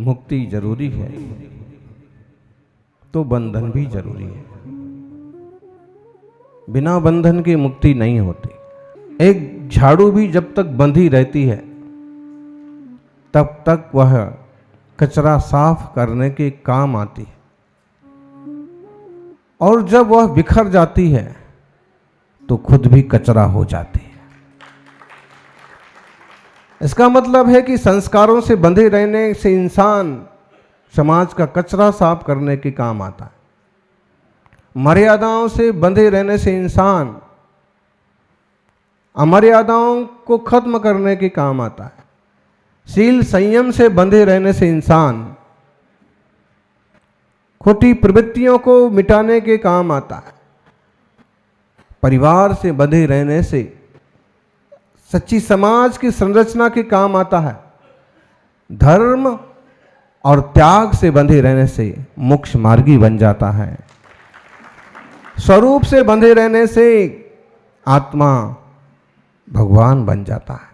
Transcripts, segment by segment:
मुक्ति जरूरी है तो बंधन भी जरूरी है। बिना बंधन की मुक्ति नहीं होती। एक झाड़ू भी जब तक बंधी रहती है तब तक वह कचरा साफ करने के काम आती है, और जब वह बिखर जाती है तो खुद भी कचरा हो जाती है। इसका मतलब है कि संस्कारों से बंधे रहने से इंसान समाज का कचरा साफ करने के काम आता है। मर्यादाओं से बंधे रहने से इंसान अमर्यादाओं को खत्म करने के काम आता है। शील संयम से बंधे रहने से इंसान खोटी प्रवृत्तियों को मिटाने के काम आता है। परिवार से बंधे रहने से सच्ची समाज की संरचना के काम आता है। धर्म और त्याग से बंधे रहने से मोक्ष मार्गी बन जाता है। स्वरूप से बंधे रहने से आत्मा भगवान बन जाता है।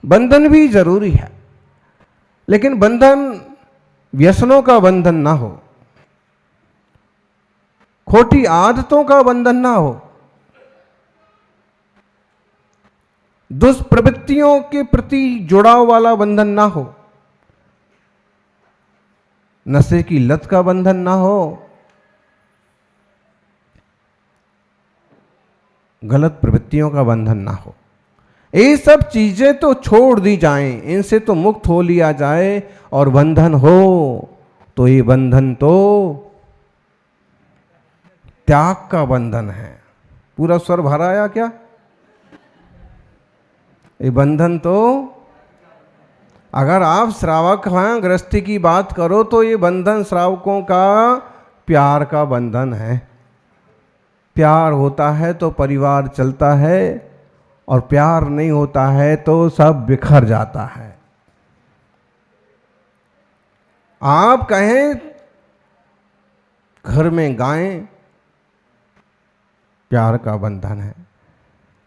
बंधन भी जरूरी है, लेकिन बंधन व्यसनों का बंधन ना हो, खोटी आदतों का बंधन ना हो, दुष्प्रवृत्तियों के प्रति जुड़ाव वाला बंधन ना हो, नशे की लत का बंधन ना हो, गलत प्रवृत्तियों का बंधन ना हो। ये सब चीजें तो छोड़ दी जाएं, इनसे तो मुक्त हो लिया जाए, और बंधन हो तो ये बंधन तो त्याग का बंधन है। पूरा स्वर भरा आया क्या? ये बंधन तो, अगर आप श्रावक हैं, गृहस्थी की बात करो, तो ये बंधन श्रावकों का प्यार का बंधन है। प्यार होता है तो परिवार चलता है, और प्यार नहीं होता है तो सब बिखर जाता है। आप कहें घर में गायें, प्यार का बंधन है,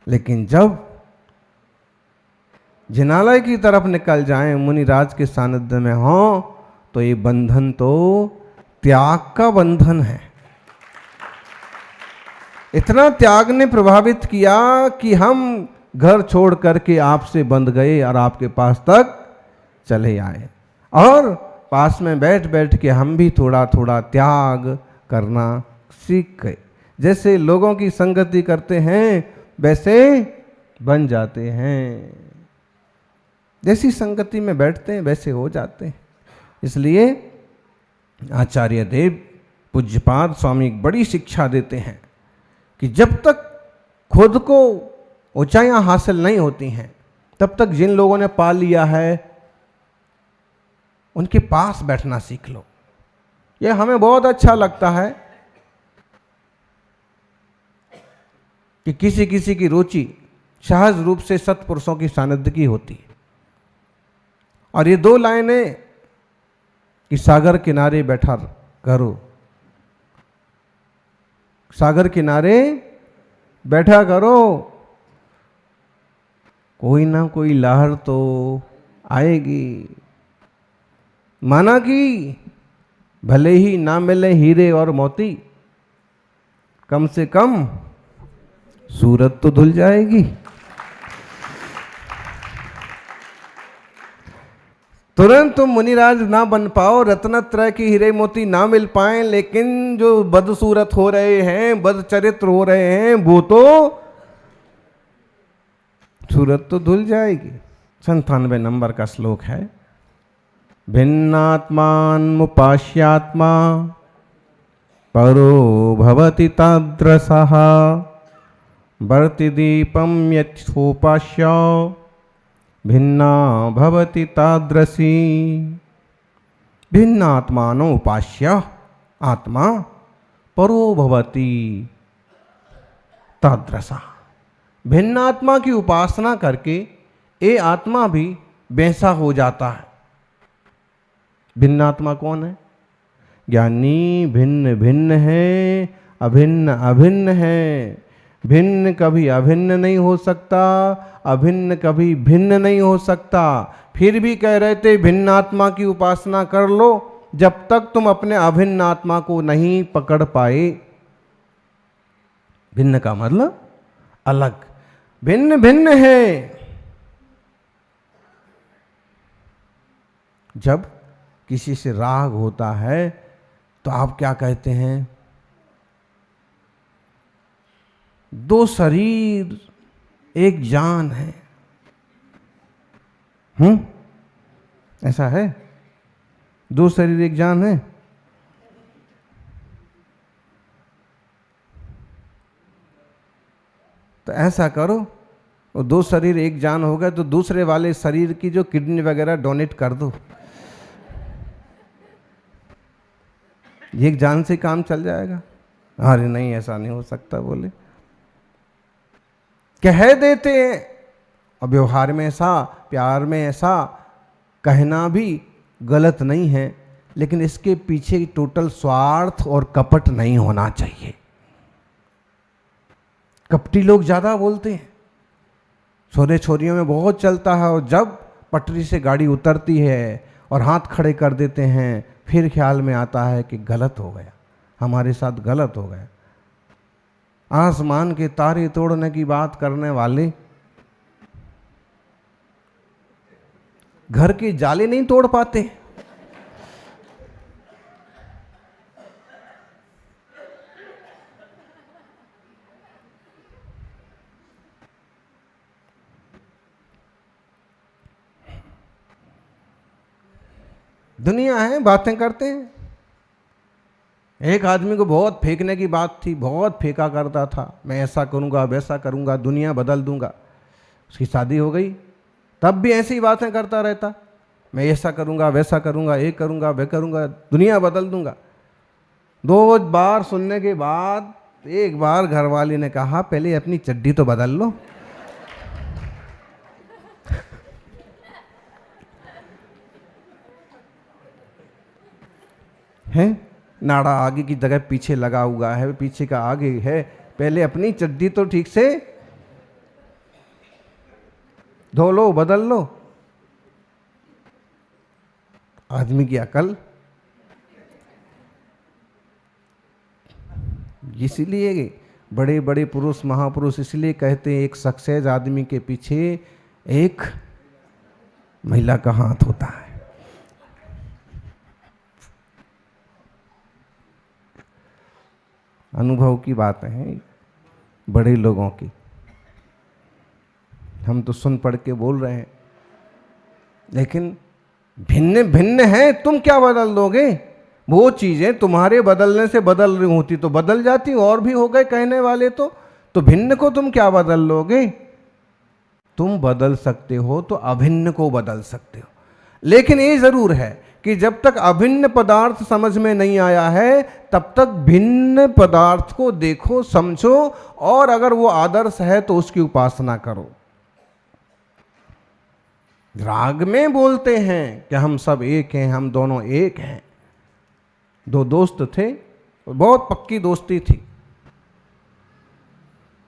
लेकिन जब जिनालय की तरफ निकल जाएं, मुनिराज के सानिध्य में हो, तो ये बंधन तो त्याग का बंधन है। इतना त्याग ने प्रभावित किया कि हम घर छोड़ करके आपसे बंध गए और आपके पास तक चले आए, और पास में बैठ बैठ के हम भी थोड़ा थोड़ा त्याग करना सीख गए। जैसे लोगों की संगति करते हैं वैसे बन जाते हैं, जैसी संगति में बैठते हैं वैसे हो जाते हैं। इसलिए आचार्य देव पूज्यपाद स्वामी एक बड़ी शिक्षा देते हैं कि जब तक खुद को ऊंचाइयां हासिल नहीं होती हैं, तब तक जिन लोगों ने पा लिया है उनके पास बैठना सीख लो। यह हमें बहुत अच्छा लगता है कि किसी किसी की रुचि सहज रूप से सत्पुरुषों की सानिध्य की होती है, और ये दो लाइनें कि सागर किनारे बैठा करो, सागर किनारे बैठा करो, कोई ना कोई लहर तो आएगी। माना कि भले ही ना मिले हीरे और मोती, कम से कम सूरत तो धुल जाएगी। तुरंत तुम मुनिराज ना बन पाओ, रत्नत्रय की हीरे मोती ना मिल पाए, लेकिन जो बदसूरत हो रहे हैं, बदचरित्र हो रहे हैं, वो तो सूरत तो धुल जाएगी। 97 नंबर का श्लोक है, भिन्नात्मान्मुपास्यात्मा परो भवति तादृशः वर्ति दीपं यथोपास्य भिन्ना भवति तादृशी। भिन्नात्मानो उपास्य आत्मा परो भवति तादृशा। भिन्न आत्मा की उपासना करके ये आत्मा भी वैसा हो जाता है। भिन्न आत्मा कौन है? ज्ञानी भिन्न भिन्न है, अभिन्न अभिन्न है। भिन्न कभी अभिन्न नहीं हो सकता, अभिन्न कभी भिन्न नहीं हो सकता। फिर भी कह रहे थे भिन्न आत्मा की उपासना कर लो, जब तक तुम अपने अभिन्न आत्मा को नहीं पकड़ पाए। भिन्न का मतलब अलग, भिन्न भिन्न है। जब किसी से राग होता है तो आप क्या कहते हैं? दो शरीर एक जान है। ऐसा है? दो शरीर एक जान है। तो ऐसा करो, वो दो शरीर एक जान हो गए तो दूसरे वाले शरीर की जो किडनी वगैरह डोनेट कर दो, एक जान से काम चल जाएगा। अरे नहीं, ऐसा नहीं हो सकता बोले, कह देते हैं। और व्यवहार में ऐसा, प्यार में ऐसा कहना भी गलत नहीं है, लेकिन इसके पीछे टोटल स्वार्थ और कपट नहीं होना चाहिए। कपटी लोग ज़्यादा बोलते हैं, छोरे छोरियों में बहुत चलता है, और जब पटरी से गाड़ी उतरती है और हाथ खड़े कर देते हैं, फिर ख्याल में आता है कि गलत हो गया, हमारे साथ गलत हो गया। आसमान के तारे तोड़ने की बात करने वाले घर के जाले नहीं तोड़ पाते। दुनिया है, बातें करते हैं। एक आदमी को बहुत फेंकने की बात थी, बहुत फेंका करता था, मैं ऐसा करूंगा वैसा करूंगा, दुनिया बदल दूंगा। उसकी शादी हो गई, तब भी ऐसी ही बातें करता रहता, मैं ऐसा करूंगा वैसा करूंगा, ये करूंगा वह करूंगा, दुनिया बदल दूंगा। 2 बार सुनने के बाद एक बार घरवाली ने कहा पहले अपनी चड्डी तो बदल लो। है नाड़ा आगे की जगह पीछे लगा हुआ है, पीछे का आगे है, पहले अपनी चड्डी तो ठीक से धो लो, बदल लो। आदमी की अकल, इसीलिए बड़े बड़े पुरुष महापुरुष इसलिए कहते हैं एक सक्सेस आदमी के पीछे एक महिला का हाथ होता है। अनुभव की बात है बड़े लोगों की, हम तो सुन पढ़ के बोल रहे हैं, लेकिन भिन्न भिन्न है। तुम क्या बदल दोगे? वो चीजें तुम्हारे बदलने से बदल रही होती तो बदल जाती, और भी हो गए कहने वाले तो भिन्न को तुम क्या बदल लोगे? तुम बदल सकते हो तो अभिन्न को बदल सकते हो, लेकिन ये जरूर है कि जब तक अभिन्न पदार्थ समझ में नहीं आया है तब तक भिन्न पदार्थ को देखो, समझो, और अगर वो आदर्श है तो उसकी उपासना करो। राग में बोलते हैं कि हम सब एक हैं, हम दोनों एक हैं। 2 दोस्त थे, बहुत पक्की दोस्ती थी,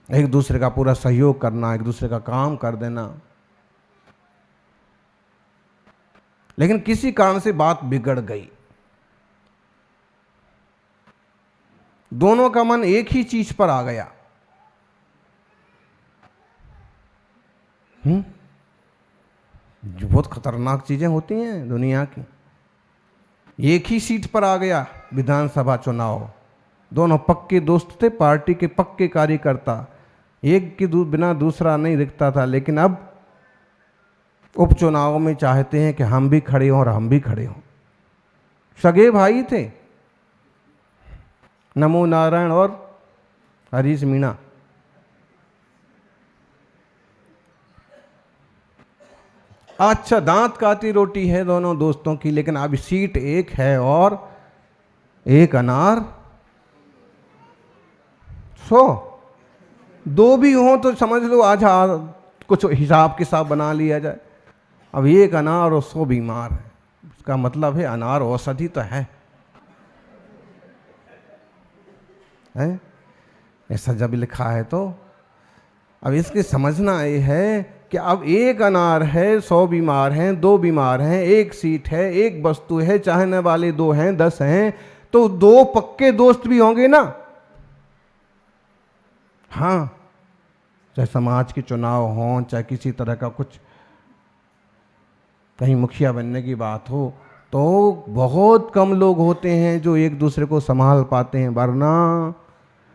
एक दूसरे का पूरा सहयोग करना, एक दूसरे का काम कर देना। लेकिन किसी कारण से बात बिगड़ गई, दोनों का मन एक ही चीज पर आ गया। जो बहुत खतरनाक चीजें होती हैं दुनिया की, एक ही सीट पर आ गया विधानसभा चुनाव। दोनों पक्के दोस्त थे, पार्टी के पक्के कार्यकर्ता, एक के बिना दूसरा नहीं दिखता था। लेकिन अब उपचुनाव में चाहते हैं कि हम भी खड़े हों और हम भी खड़े हों। सगे भाई थे, नमो नारायण और हरीश मीणा। अच्छा, दांत काती रोटी है दोनों दोस्तों की, लेकिन अब सीट एक है और एक अनार 100। 2 भी हो तो समझ लो आज कुछ हिसाब किताब बना लिया जाए। अब एक अनार और 100 बीमार है, इसका मतलब है अनार औषधि तो है? ऐसा जब लिखा है तो अब इसके समझना ये है कि अब एक अनार है, 100 बीमार हैं, 2 बीमार हैं, एक सीट है, एक वस्तु है, चाहने वाले 2 हैं, 10 हैं, तो 2 पक्के दोस्त भी होंगे ना। हाँ, चाहे समाज के चुनाव हों, चाहे किसी तरह का कुछ कहीं मुखिया बनने की बात हो, तो बहुत कम लोग होते हैं जो एक दूसरे को संभाल पाते हैं, वरना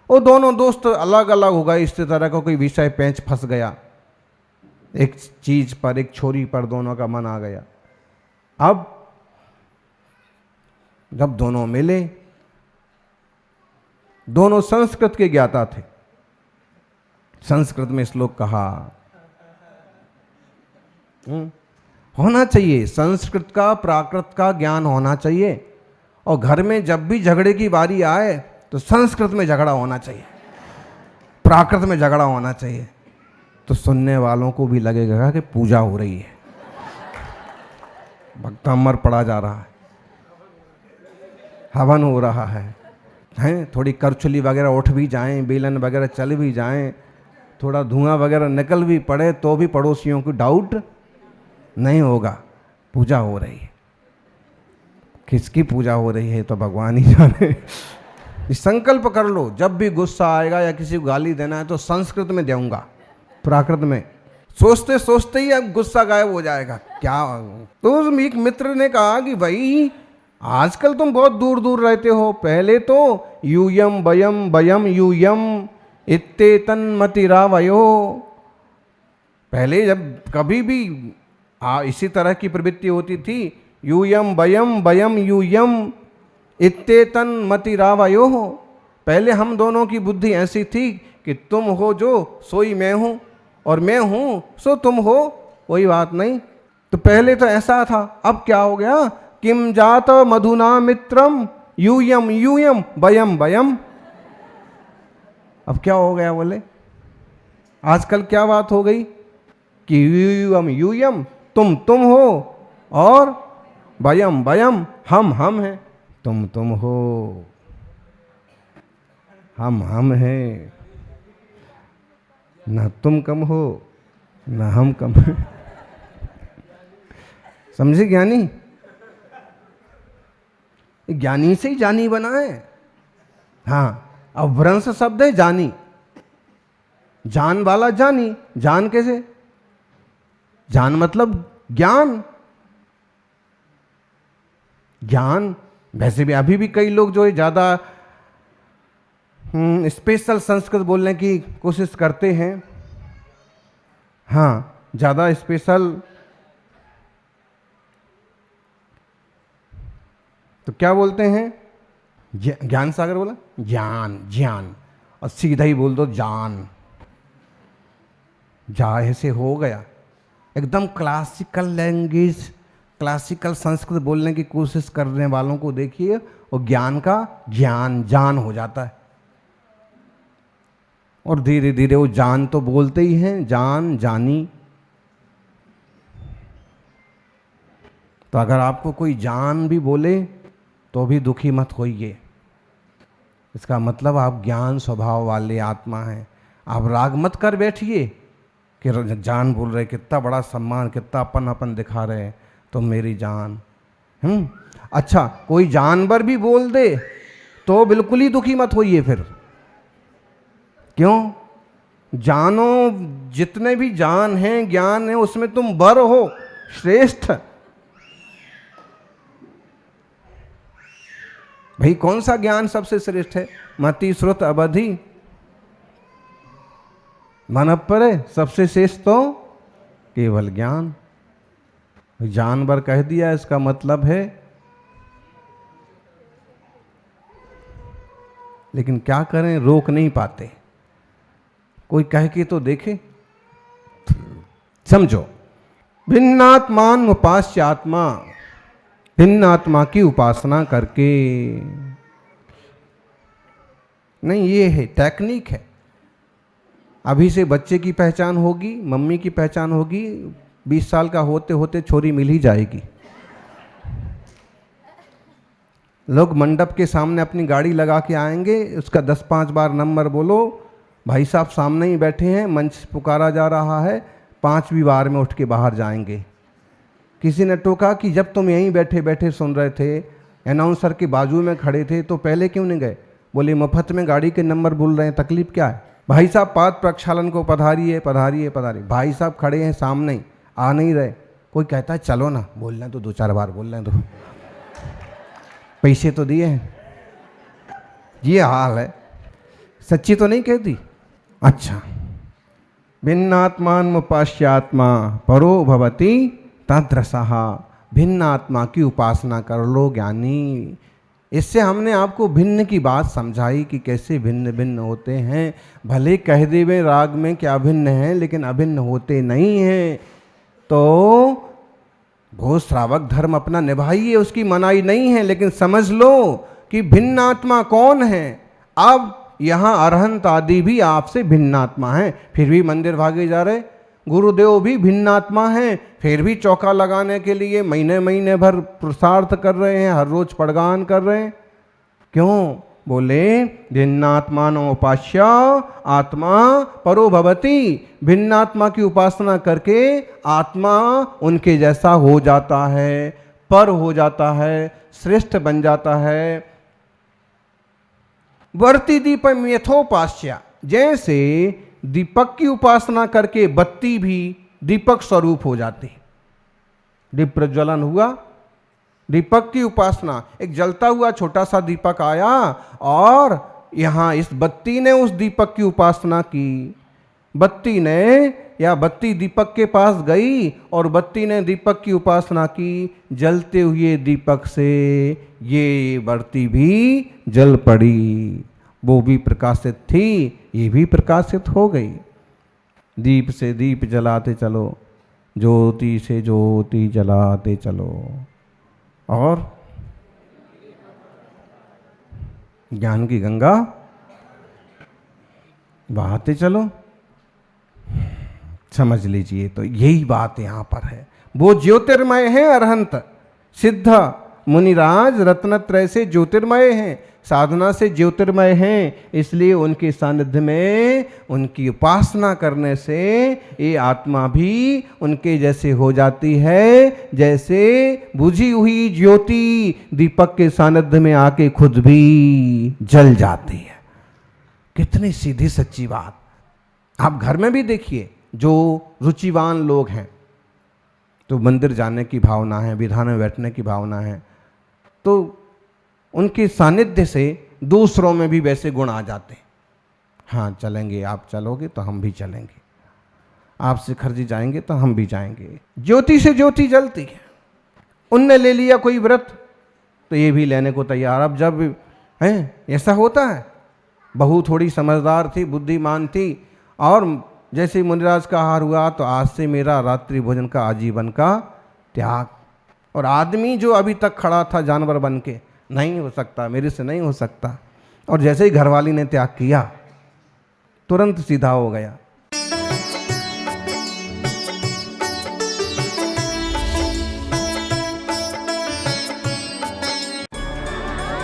वो दोनों दोस्त अलग अलग हो गए, इस तरह का कोई विषय पेंच फंस गया, एक चीज पर, एक छोरी पर दोनों का मन आ गया। अब जब दोनों मिले, दोनों संस्कृत के ज्ञाता थे, संस्कृत में श्लोक कहा, होना चाहिए संस्कृत का, प्राकृत का ज्ञान होना चाहिए। और घर में जब भी झगड़े की बारी आए तो संस्कृत में झगड़ा होना चाहिए, प्राकृत में झगड़ा होना चाहिए, तो सुनने वालों को भी लगेगा कि पूजा हो रही है, भक्तामर पढ़ा जा रहा है, हवन हो रहा है, हैं थोड़ी करछुली वगैरह उठ भी जाएं, बेलन वगैरह चल भी जाएं, थोड़ा धुआं वगैरह निकल भी पड़े तो भी पड़ोसियों को डाउट नहीं होगा, पूजा हो रही है। किसकी पूजा हो रही है तो भगवान ही जाने। संकल्प कर लो, जब भी गुस्सा आएगा या किसी को गाली देना है तो संस्कृत में दूंगा, प्राकृत में। सोचते सोचते ही अब गुस्सा गायब हो जाएगा। क्या तो एक मित्र ने कहा कि भाई आजकल तुम बहुत दूर दूर रहते हो, पहले तो यूयम वयम वयम यूयम इत्तेतन मतिरावयो, पहले जब कभी भी इसी तरह की प्रवृत्ति होती थी, यूयम वयम वयम यूयम इत्तेतन मतिरावयो, पहले हम दोनों की बुद्धि ऐसी थी कि तुम हो जो सोई मैं हूँ, और मैं हूँ सो तुम हो, कोई बात नहीं। तो पहले तो ऐसा था, अब क्या हो गया, किम जात मधुना मित्रम यूयम यूयम वयम वयम, अब क्या हो गया बोले, आजकल क्या बात हो गई कि यूयम यूयम तुम हो, और वयम वयम हम हैं, तुम हो, हम हैं, न तुम कम हो न हम कम हैं। समझे ज्ञानी, ज्ञानी से ही जानी बना है। हाँ, अब भ्रंश शब्द है जानी, जान वाला जानी, जान कैसे, जान मतलब ज्ञान, ज्ञान। वैसे भी अभी भी कई लोग जो है ज्यादा स्पेशल संस्कृत बोलने की कोशिश करते हैं, हाँ ज्यादा स्पेशल, तो क्या बोलते हैं, ज्ञान सागर बोला, ज्ञान ज्ञान, और सीधा ही बोल दो जान, जा ऐसे हो गया। एकदम क्लासिकल लैंग्वेज, क्लासिकल संस्कृत बोलने की कोशिश करने वालों को देखिए, और ज्ञान का ज्ञान जान हो जाता है, और धीरे धीरे वो जान तो बोलते ही हैं, जान जानी। तो अगर आपको कोई जान भी बोले तो भी दुखी मत होइए, इसका मतलब आप ज्ञान स्वभाव वाले आत्मा हैं। आप राग मत कर बैठिए कि जान बोल रहे, कितना बड़ा सम्मान, कितना अपन दिखा रहे हैं, तो मेरी जान। अच्छा, कोई जानवर भी बोल दे तो बिल्कुल ही दुखी मत होइए फिर, क्यों, जानो जितने भी जान हैं, ज्ञान है, उसमें तुम बर हो, श्रेष्ठ। भाई कौन सा ज्ञान सबसे श्रेष्ठ है, मति श्रुत अवधि मन पर है, सबसे श्रेष्ठ तो केवल ज्ञान। जानवर कह दिया, इसका मतलब है, लेकिन क्या करें, रोक नहीं पाते। कोई कह के तो देखे। समझो, भिन्नात्मान उपास्य आत्मा, भिन्न आत्मा की उपासना करके, नहीं ये है टेक्निक है। अभी से बच्चे की पहचान होगी, मम्मी की पहचान होगी, 20 साल का होते होते छोरी मिल ही जाएगी। लोग मंडप के सामने अपनी गाड़ी लगा के आएंगे, उसका 10-5 बार नंबर बोलो, भाई साहब सामने ही बैठे हैं, मंच पुकारा जा रहा है, 5वीं बार में उठ के बाहर जाएंगे। किसी ने टोका कि जब तुम यहीं बैठे बैठे सुन रहे थे, अनाउंसर के बाजू में खड़े थे, तो पहले क्यों नहीं गए? बोले मुफ्त में गाड़ी के नंबर बोल रहे हैं, तकलीफ क्या है? भाई साहब पाद प्रक्षालन को पधारिए पधारिए पधारिए। भाई साहब खड़े हैं सामने ही, आ नहीं रहे। कोई कहता है चलो ना, बोलना है तो 2-4 बार बोल रहे हैं, तो पैसे तो दिए हैं। ये हाल है, सच्ची तो नहीं कहती। अच्छा, भिन्नात्मानुपास्यात्मा परो भवति तद्रसः। भिन्न आत्मा की उपासना कर लो ज्ञानी। इससे हमने आपको भिन्न की बात समझाई कि कैसे भिन्न भिन्न होते हैं। भले कह देवे राग में कि अभिन्न हैं, लेकिन अभिन्न होते नहीं हैं। तो घोष श्रावक धर्म अपना निभाइए, उसकी मनाही नहीं है, लेकिन समझ लो कि भिन्न आत्मा कौन है। अब यहाँ अरहंत आदि भी आपसे भिन्न आत्मा है, फिर भी मंदिर भागे जा रहे। गुरुदेव भी भिन्न आत्मा हैं, फिर भी चौका लगाने के लिए महीने महीने भर पुरुषार्थ कर रहे हैं, हर रोज पड़गान कर रहे हैं। क्यों? बोले भिन्नात्मानोपास्य आत्मा परो भवति। भिन्न आत्मा की उपासना करके आत्मा उनके जैसा हो जाता है, पर हो जाता है, श्रेष्ठ बन जाता है। वर्ती दीपम यथोपास्य। जैसे दीपक की उपासना करके बत्ती भी दीपक स्वरूप हो जाती। दीप प्रज्वलन हुआ, दीपक की उपासना, एक जलता हुआ छोटा सा दीपक आया और यहाँ इस बत्ती ने उस दीपक की उपासना की। बत्ती ने या बत्ती दीपक के पास गई और बत्ती ने दीपक की उपासना की। जलते हुए दीपक से ये बत्ती भी जल पड़ी, वो भी प्रकाशित थी, ये भी प्रकाशित हो गई। दीप से दीप जलाते चलो, ज्योति से ज्योति जलाते चलो, और ज्ञान की गंगा बहाते चलो। समझ लीजिए, तो यही बात यहां पर है। वो ज्योतिर्मय है अरहंत, सिद्ध मुनिराज रत्नत्रय से ज्योतिर्मय हैं, साधना से ज्योतिर्मय हैं। इसलिए उनके सानिध्य में उनकी उपासना करने से ये आत्मा भी उनके जैसे हो जाती है, जैसे बुझी हुई ज्योति दीपक के सानिध्य में आके खुद भी जल जाती है। कितनी सीधी सच्ची बात। आप घर में भी देखिए, जो रुचिवान लोग हैं, तो मंदिर जाने की भावना है, विधान में बैठने की भावना है, तो उनके सानिध्य से दूसरों में भी वैसे गुण आ जाते हैं। हाँ चलेंगे, आप चलोगे तो हम भी चलेंगे, आप शिखर जी जाएंगे तो हम भी जाएंगे। ज्योति से ज्योति जलती है। उनने ले लिया कोई व्रत तो ये भी लेने को तैयार। अब जब है ऐसा होता है, बहू थोड़ी समझदार थी, बुद्धिमान थी, और जैसे मुनिराज का आहार हुआ तो आज से मेरा रात्रि भोजन का आजीवन का त्याग। और आदमी जो अभी तक खड़ा था जानवर बन के, नहीं हो सकता, मेरे से नहीं हो सकता, और जैसे ही घरवाली ने त्याग किया तुरंत सीधा हो गया।